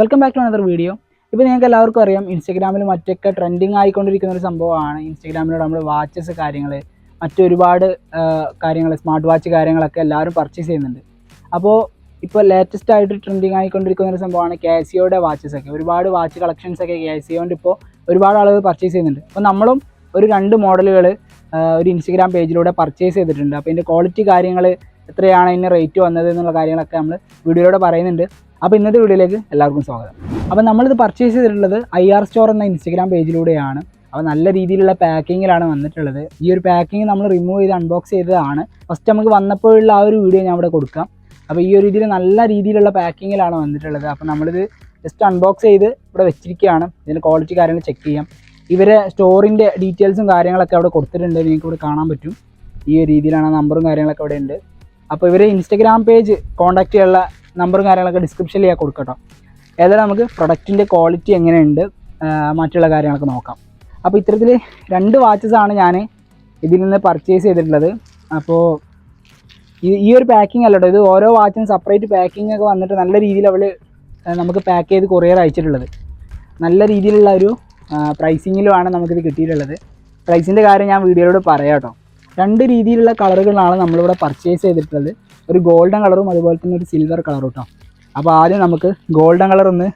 Welcome back to another video. ഇപ്പോൾ നിങ്ങൾക്ക് എല്ലാവർക്കും അറിയാം, ഇൻസ്റ്റാഗ്രാമിൽ മറ്റൊക്കെ ട്രെൻഡിങ് ആയിക്കൊണ്ടിരിക്കുന്ന ഒരു സംഭവമാണ്. ഇൻസ്റ്റാഗ്രാമിലൂടെ നമ്മൾ വാച്ചസ് കാര്യങ്ങൾ മറ്റൊരുപാട് കാര്യങ്ങൾ സ്മാർട്ട് വാച്ച് കാര്യങ്ങളൊക്കെ എല്ലാവരും പർച്ചേസ് ചെയ്യുന്നുണ്ട്. അപ്പോൾ ഇപ്പോൾ ലേറ്റസ്റ്റ് ആയിട്ട് ട്രെൻഡിങ് ആയിക്കൊണ്ടിരിക്കുന്ന ഒരു സംഭവമാണ് കാസിയോയുടെ വാച്ചസൊക്കെ. ഒരുപാട് വാച്ച് കളക്ഷൻസൊക്കെ കാസിയോൻ്റെ ഇപ്പോൾ ഒരുപാട് ആളുകൾ പർച്ചേസ് ചെയ്യുന്നുണ്ട്. അപ്പോൾ നമ്മളും ഒരു 2 മോഡലുകൾ ഒരു ഇൻസ്റ്റാഗ്രാം പേജിലൂടെ പർച്ചേസ് ചെയ്തിട്ടുണ്ട്. അപ്പോൾ ഇതിൻ്റെ ക്വാളിറ്റി കാര്യങ്ങൾ എത്രയാണ്, ഇതിൻ്റെ റേറ്റ് വന്നത് എന്നുള്ള കാര്യങ്ങളൊക്കെ നമ്മൾ വീഡിയോയിലൂടെ പറയുന്നുണ്ട്. അപ്പോൾ ഇന്നത്തെ വീഡിയോയിലേക്ക് എല്ലാവർക്കും സ്വാഗതം. അപ്പോൾ നമ്മളിത് പർച്ചേസ് ചെയ്തിട്ടുള്ളത് IR സ്റ്റോർ എന്ന ഇൻസ്റ്റാഗ്രാം പേജിലൂടെയാണ്. അപ്പോൾ നല്ല രീതിയിലുള്ള പാക്കിങ്ങിലാണ് വന്നിട്ടുള്ളത്. ഈ ഒരു പാക്കിങ് നമ്മൾ റിമൂവ് ചെയ്ത് അൺബോക്സ് ചെയ്തതാണ്. ഫസ്റ്റ് നമുക്ക് വന്നപ്പോഴുള്ള ആ ഒരു വീഡിയോ ഞാൻ ഇവിടെ കൊടുക്കാം. അപ്പോൾ ഈ ഒരു രീതിയിൽ നല്ല രീതിയിലുള്ള പാക്കിങ്ങിലാണ് വന്നിട്ടുള്ളത്. അപ്പോൾ നമ്മളിത് ജസ്റ്റ് അൺബോക്സ് ചെയ്ത് ഇവിടെ വെച്ചിരിക്കുകയാണ്. ഇതിൻ്റെ ക്വാളിറ്റി കാര്യങ്ങൾ ചെക്ക് ചെയ്യാം. ഇവരെ സ്റ്റോറിൻ്റെ ഡീറ്റെയിൽസും കാര്യങ്ങളൊക്കെ അവിടെ കൊടുത്തിട്ടുണ്ട്. നിങ്ങൾക്ക് ഇവിടെ കാണാൻ പറ്റും. ഈ ഒരു രീതിയിലാണ് നമ്പറും കാര്യങ്ങളൊക്കെ ഇവിടെ ഉണ്ട്. അപ്പോൾ ഇവർ ഇൻസ്റ്റാഗ്രാം പേജ് കോൺടാക്ട് ചെയ്യാനുള്ള നമ്പറും കാര്യങ്ങളൊക്കെ ഡിസ്ക്രിപ്ഷനിൽ ഞാൻ കൊടുക്കട്ടോ. ഏതായാലും നമുക്ക് പ്രൊഡക്റ്റിൻ്റെ ക്വാളിറ്റി എങ്ങനെയുണ്ട്, മറ്റുള്ള കാര്യങ്ങളൊക്കെ നോക്കാം. അപ്പോൾ ഇത്തരത്തിൽ 2 വാച്ചസാണ് ഞാൻ ഇതിൽ നിന്ന് പർച്ചേസ് ചെയ്തിട്ടുള്ളത്. അപ്പോൾ ഈ ഒരു പാക്കിംഗ് അല്ല കേട്ടോ, ഇത് ഓരോ വാച്ചിനും സെപ്പറേറ്റ് പാക്കിംഗ് ഒക്കെ വന്നിട്ട് നല്ല രീതിയിൽ അവൾ നമുക്ക് പാക്ക് ചെയ്ത് കൊറിയർ അയച്ചിട്ടുള്ളത്. നല്ല രീതിയിലുള്ള ഒരു പ്രൈസിങ്ങിലുമാണ് നമുക്കിത് കിട്ടിയിട്ടുള്ളത്. പ്രൈസിൻ്റെ കാര്യം ഞാൻ വീഡിയോയിലൂടെ പറയാം കേട്ടോ. 2 രീതിയിലുള്ള കളറുകളാണ് നമ്മളിവിടെ പർച്ചേസ് ചെയ്തിട്ടുള്ളത്. ഒരു ഗോൾഡൻ കളറും അതുപോലെ തന്നെ ഒരു സിൽവർ കളറും കേട്ടോ. അപ്പോൾ ആദ്യം നമുക്ക് ഗോൾഡൻ കളർ ഒന്ന്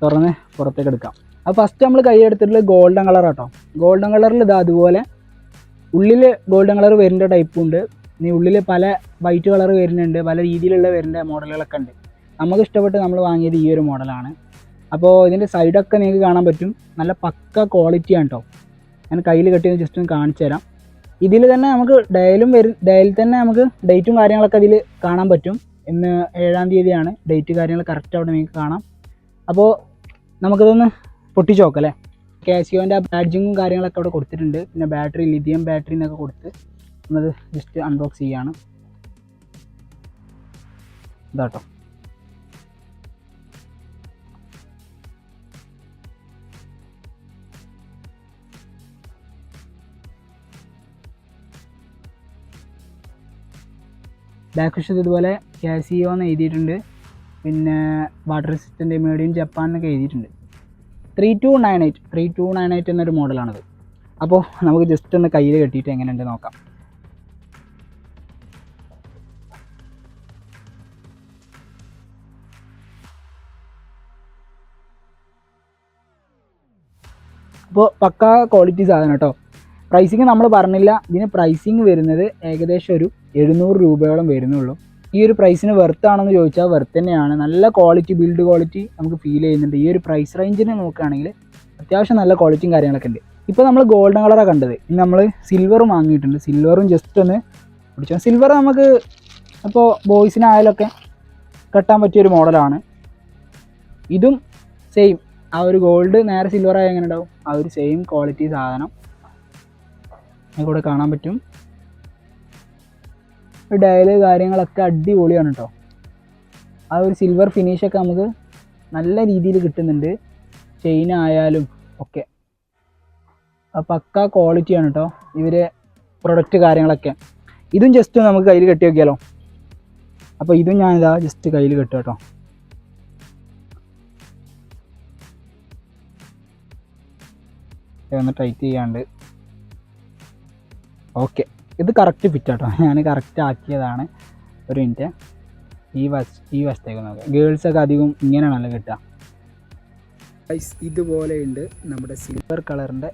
തുറന്ന് പുറത്തേക്ക് എടുക്കാം. അപ്പോൾ ഫസ്റ്റ് നമ്മൾ കൈയെടുത്തിട്ടുള്ളത് ഗോൾഡൻ കളർ കേട്ടോ. ഗോൾഡൻ കളറിൽ ഇതാ അതുപോലെ ഉള്ളിൽ ഗോൾഡൻ കളർ വരുന്ന ടൈപ്പും ഉണ്ട്. ഇനി ഉള്ളിൽ പല വൈറ്റ് കളർ വരുന്നുണ്ട്, പല രീതിയിലുള്ള വരുന്ന മോഡലുകളൊക്കെ ഉണ്ട്. നമുക്ക് ഇഷ്ടപ്പെട്ട് നമ്മൾ വാങ്ങിയത് ഈ ഒരു മോഡലാണ്. അപ്പോൾ ഇതിൻ്റെ സൈഡൊക്കെ നിങ്ങൾക്ക് കാണാൻ പറ്റും. നല്ല പക്ക ക്വാളിറ്റിയാണ് കേട്ടോ. ഞാൻ കയ്യിൽ കെട്ടിയത് ജസ്റ്റ് ഒന്ന് കാണിച്ചു തരാം. ഇതിൽ തന്നെ നമുക്ക് ഡയലിൽ തന്നെ നമുക്ക് ഡേറ്റും കാര്യങ്ങളൊക്കെ അതിൽ കാണാൻ പറ്റും. ഇന്ന് 7-ാം തീയതിയാണ് ഡേറ്റ് കാര്യങ്ങൾ കറക്റ്റ് അവിടെ നിങ്ങൾക്ക് കാണാം. അപ്പോൾ നമുക്കിതൊന്ന് പൊട്ടിച്ച് നോക്കാം അല്ലേ. കാസിയോൻ്റെ ബാഡ്ജിങ്ങും കാര്യങ്ങളൊക്കെ അവിടെ കൊടുത്തിട്ടുണ്ട്. പിന്നെ ബാറ്ററി ലിഥിയം ബാറ്ററി എന്നൊക്കെ കൊടുത്ത് നമ്മളത് ജസ്റ്റ് അൺബോക്സ് ചെയ്യാണ്. ഇതാട്ടോ. ബാക്ക് വശത്ത് ഇതുപോലെ കാസിയോ എന്ന് എഴുതിയിട്ടുണ്ട്. പിന്നെ water resistant made in Japan എന്നൊക്കെ എഴുതിയിട്ടുണ്ട്. 3298 എന്നൊരു മോഡലാണിത്. അപ്പോൾ നമുക്ക് ജസ്റ്റ് ഒന്ന് കയ്യിൽ കെട്ടിയിട്ട് എങ്ങനെയുണ്ട് നോക്കാം. അപ്പോൾ പക്കാ ക്വാളിറ്റി സാധനം കേട്ടോ. പ്രൈസിങ് നമ്മൾ പറഞ്ഞില്ല. ഇതിന് പ്രൈസിങ് വരുന്നത് ഏകദേശം ഒരു 700 രൂപയോളം വരുന്നുള്ളൂ. ഈ ഒരു പ്രൈസിന് വെർത്താണെന്ന് ചോദിച്ചാൽ വെർത്ത് തന്നെയാണ്. നല്ല ക്വാളിറ്റി, ബിൽഡ് ക്വാളിറ്റി നമുക്ക് ഫീൽ ചെയ്യുന്നുണ്ട്. ഈ ഒരു പ്രൈസ് റേഞ്ചിന് നോക്കുകയാണെങ്കിൽ അത്യാവശ്യം നല്ല ക്വാളിറ്റിയും കാര്യങ്ങളൊക്കെ ഉണ്ട്. ഇപ്പോൾ നമ്മൾ ഗോൾഡൻ കളറാണ് കണ്ടത്. ഇനി നമ്മൾ സിൽവറും വാങ്ങിയിട്ടുണ്ട്. സിൽവറും ജസ്റ്റ് ഒന്ന് പിടിച്ചോ. സിൽവർ നമുക്ക് അപ്പോൾ ബോയ്സിനായാലൊക്കെ കെട്ടാൻ പറ്റിയൊരു മോഡലാണ്. ഇതും സെയിം ആ ഒരു ഗോൾഡ് നേരെ സിൽവറായി എങ്ങനെ ഉണ്ടാവും, ആ ഒരു സെയിം ക്വാളിറ്റി സാധനം കൂടെ കാണാൻ പറ്റും. ഡയല് കാര്യങ്ങളൊക്കെ അടിപൊളിയാണ് കേട്ടോ. ആ ഒരു സിൽവർ ഫിനിഷൊക്കെ നമുക്ക് നല്ല രീതിയിൽ കിട്ടുന്നുണ്ട്. ചെയിൻ ആയാലും ഒക്കെ പക്ക ക്വാളിറ്റിയാണ് കേട്ടോ ഇവരെ പ്രൊഡക്റ്റ് കാര്യങ്ങളൊക്കെ. ഇതും ജസ്റ്റ് നമുക്ക് കയ്യിൽ കെട്ടി വയ്ക്കാമല്ലോ. അപ്പോൾ ഇതും ഞാനിതാ ജസ്റ്റ് കയ്യിൽ കെട്ടുക കേട്ടോ. ഒന്ന് ടൈറ്റ് ചെയ്യാണ്ട്. ഓക്കെ, ഇത് കറക്റ്റ് ഫിറ്റ് കേട്ടോ. ഞാൻ കറക്റ്റ് ആക്കിയതാണ്. ഒരു മിനിറ്റ്. ഈ വശത്തേക്ക് നോക്കാം. ഗേൾസൊക്കെ അധികം ഇങ്ങനെയാണല്ലോ കിട്ടുക. ഇതുപോലെയുണ്ട് നമ്മുടെ സിൽവർ കളറിൻ്റെ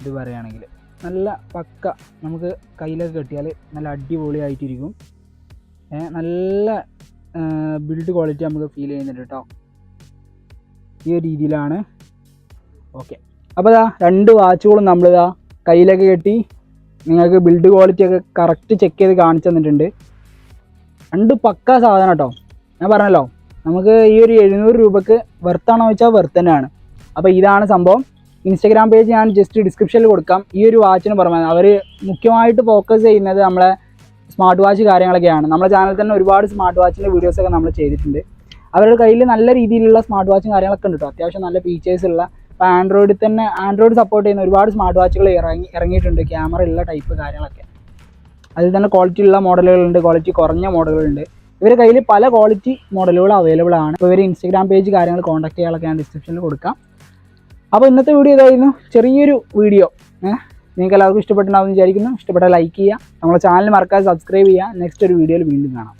ഇത് പറയുകയാണെങ്കിൽ. നല്ല പക്ക നമുക്ക് കയ്യിലൊക്കെ കെട്ടിയാൽ നല്ല അടിപൊളിയായിട്ടിരിക്കും. നല്ല ബിൽഡ് ക്വാളിറ്റി നമുക്ക് ഫീൽ ചെയ്യുന്നുണ്ട് കേട്ടോ. ഈ ഒരു രീതിയിലാണ്. ഓക്കെ, അപ്പോൾ ഇതാ 2 വാച്ചുകളും നമ്മളിതാ കയ്യിലൊക്കെ കെട്ടി നിങ്ങൾക്ക് ബിൽഡ് ക്വാളിറ്റി ഒക്കെ കറക്റ്റ് ചെക്ക് ചെയ്ത് കാണിച്ചു തന്നിട്ടുണ്ട്. 2 പക്ക സാധനം കേട്ടോ. ഞാൻ പറഞ്ഞല്ലോ, നമുക്ക് ഈ ഒരു 700 രൂപക്ക് വെർത്താണോ വെച്ചാൽ വെർത്ത് തന്നെയാണ്. അപ്പോൾ ഇതാണ് സംഭവം. ഇൻസ്റ്റാഗ്രാം പേജ് ഞാൻ ജസ്റ്റ് ഡിസ്ക്രിപ്ഷനിൽ കൊടുക്കാം. ഈ ഒരു വാച്ചിന് പുറമെ അവർ മുഖ്യമായിട്ട് ഫോക്കസ് ചെയ്യുന്നത് നമ്മളെ സ്മാർട്ട് വാച്ച് കാര്യങ്ങളൊക്കെയാണ്. നമ്മുടെ ചാനലിൽ തന്നെ ഒരുപാട് സ്മാർട്ട് വാച്ചിൻ്റെ വീഡിയോസൊക്കെ നമ്മൾ ചെയ്തിട്ടുണ്ട്. അവരുടെ കയ്യിൽ നല്ല രീതിയിലുള്ള സ്മാർട്ട് വാച്ചും കാര്യങ്ങളൊക്കെ ഉണ്ട് കേട്ടോ. അത്യാവശ്യം നല്ല ഫീച്ചേഴ്സുള്ള. ഇപ്പോൾ ആൻഡ്രോയിഡ് സപ്പോർട്ട് ചെയ്യുന്ന ഒരുപാട് സ്മാർട്ട് വാച്ചുകൾ ഇറങ്ങിയിട്ടുണ്ട്. ക്യാമറ ഉള്ള ടൈപ്പ് കാര്യങ്ങളൊക്കെ. അതിൽ തന്നെ ക്വാളിറ്റി ഉള്ള മോഡലുകളുണ്ട്, ക്വാളിറ്റി കുറഞ്ഞ മോഡലുകളുണ്ട്. ഇവരുടെ കയ്യിൽ പല ക്വാളിറ്റി മോഡലുകൾ അവൈലബിൾ ആണ്. അപ്പോൾ ഇവർ ഇൻസ്റ്റാഗ്രാം പേജ് കാര്യങ്ങൾ കോൺടാക്ട് ചെയ്യാനൊക്കെ ഞാൻ ഡിസ്ക്രിപ്ഷനിൽ കൊടുക്കാം. അപ്പോൾ ഇന്നത്തെ വീഡിയോ ഇതായിരുന്നു, ചെറിയൊരു വീഡിയോ. നിങ്ങൾക്ക് എല്ലാവർക്കും ഇഷ്ടപ്പെട്ടുണ്ടാവും എന്ന് വിചാരിക്കുന്നു. ഇഷ്ടപ്പെട്ട ലൈക്ക് ചെയ്യുക, നമ്മുടെ ചാനൽ മറക്കാതെ സബ്സ്ക്രൈബ് ചെയ്യുക. നെക്സ്റ്റ് ഒരു വീഡിയോയിൽ വീണ്ടും കാണാം.